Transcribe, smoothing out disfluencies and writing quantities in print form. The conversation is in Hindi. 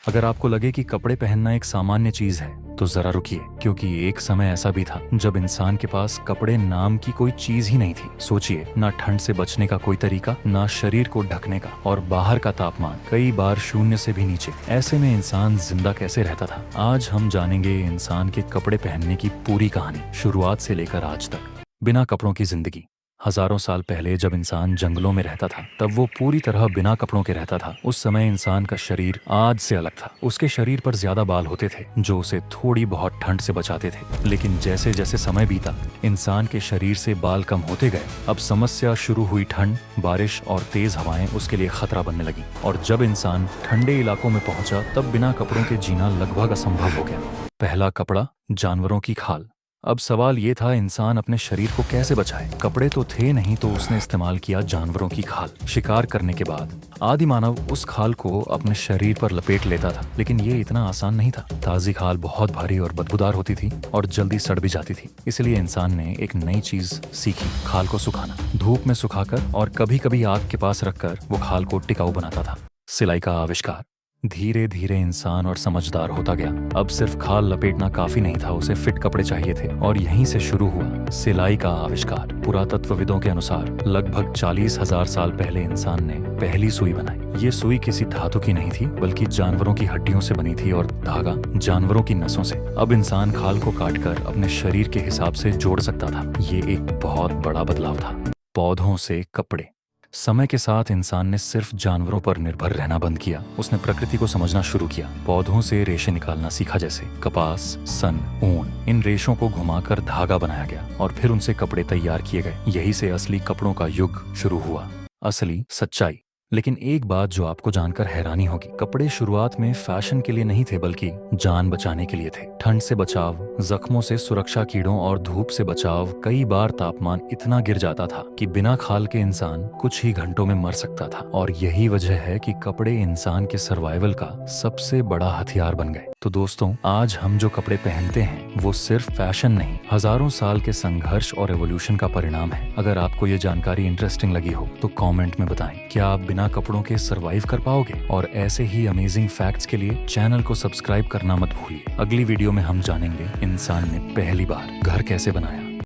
अगर आपको लगे कि कपड़े पहनना एक सामान्य चीज है तो जरा रुकिए, क्योंकि एक समय ऐसा भी था जब इंसान के पास कपड़े नाम की कोई चीज ही नहीं थी। सोचिए, ना ठंड से बचने का कोई तरीका, ना शरीर को ढकने का, और बाहर का तापमान कई बार शून्य से भी नीचे। ऐसे में इंसान जिंदा कैसे रहता था? आज हम जानेंगे इंसान के कपड़े पहनने की पूरी कहानी, शुरुआत से लेकर आज तक। बिना कपड़ों की जिंदगी। हजारों साल पहले जब इंसान जंगलों में रहता था तब वो पूरी तरह बिना कपड़ों के रहता था। उस समय इंसान का शरीर आज से अलग था। उसके शरीर पर ज्यादा बाल होते थे जो उसे थोड़ी बहुत ठंड से बचाते थे। लेकिन जैसे जैसे समय बीता, इंसान के शरीर से बाल कम होते गए। अब समस्या शुरू हुई। ठंड, बारिश और तेज हवाएं उसके लिए खतरा बनने लगी। और जब इंसान ठंडे इलाकों में पहुंचा तब बिना कपड़ों के जीना लगभग असंभव हो गया। पहला कपड़ा, जानवरों की खाल। अब सवाल ये था, इंसान अपने शरीर को कैसे बचाए? कपड़े तो थे नहीं, तो उसने इस्तेमाल किया जानवरों की खाल। शिकार करने के बाद आदि मानव उस खाल को अपने शरीर पर लपेट लेता था, लेकिन ये इतना आसान नहीं था। ताजी खाल बहुत भारी और बदबूदार होती थी और जल्दी सड़ भी जाती थी। इसलिए इंसान ने एक नई चीज सीखी, खाल को सुखाना। धूप में सुखाकर और कभी कभी आग के पास रखकर वो खाल को टिकाऊ बनाता था। सिलाई का आविष्कार। धीरे धीरे इंसान और समझदार होता गया। अब सिर्फ खाल लपेटना काफी नहीं था, उसे फिट कपड़े चाहिए थे। और यहीं से शुरू हुआ सिलाई का आविष्कार। पुरातत्वविदों के अनुसार लगभग 40,000 साल पहले इंसान ने पहली सुई बनाई। ये सुई किसी धातु की नहीं थी, बल्कि जानवरों की हड्डियों से बनी थी और धागा जानवरों की नसों से। अब इंसान खाल को काटकर अपने शरीर के हिसाब से जोड़ सकता था। ये एक बहुत बड़ा बदलाव था। पौधों से कपड़े। समय के साथ इंसान ने सिर्फ जानवरों पर निर्भर रहना बंद किया। उसने प्रकृति को समझना शुरू किया। पौधों से रेशे निकालना सीखा, जैसे कपास, सन, ऊन। इन रेशों को घुमाकर धागा बनाया गया और फिर उनसे कपड़े तैयार किए गए। यही से असली कपड़ों का युग शुरू हुआ। असली सच्चाई। लेकिन एक बात जो आपको जानकर हैरानी होगी, कपड़े शुरुआत में फैशन के लिए नहीं थे, बल्कि जान बचाने के लिए थे। ठंड से बचाव, जख्मों से सुरक्षा, कीड़ों और धूप से बचाव। कई बार तापमान इतना गिर जाता था कि बिना खाल के इंसान कुछ ही घंटों में मर सकता था। और यही वजह है कि कपड़े इंसान के सर्वाइवल का सबसे बड़ा हथियार बन गए। तो दोस्तों, आज हम जो कपड़े पहनते हैं वो सिर्फ फैशन नहीं, हजारों साल के संघर्ष और एवोल्यूशन का परिणाम है। अगर आपको ये जानकारी इंटरेस्टिंग लगी हो तो कमेंट में बताएं, क्या आप बिना कपड़ों के सरवाइव कर पाओगे? और ऐसे ही अमेजिंग फैक्ट्स के लिए चैनल को सब्सक्राइब करना मत भूलिए। अगली वीडियो में हम जानेंगे इंसान ने पहली बार घर कैसे बनाया।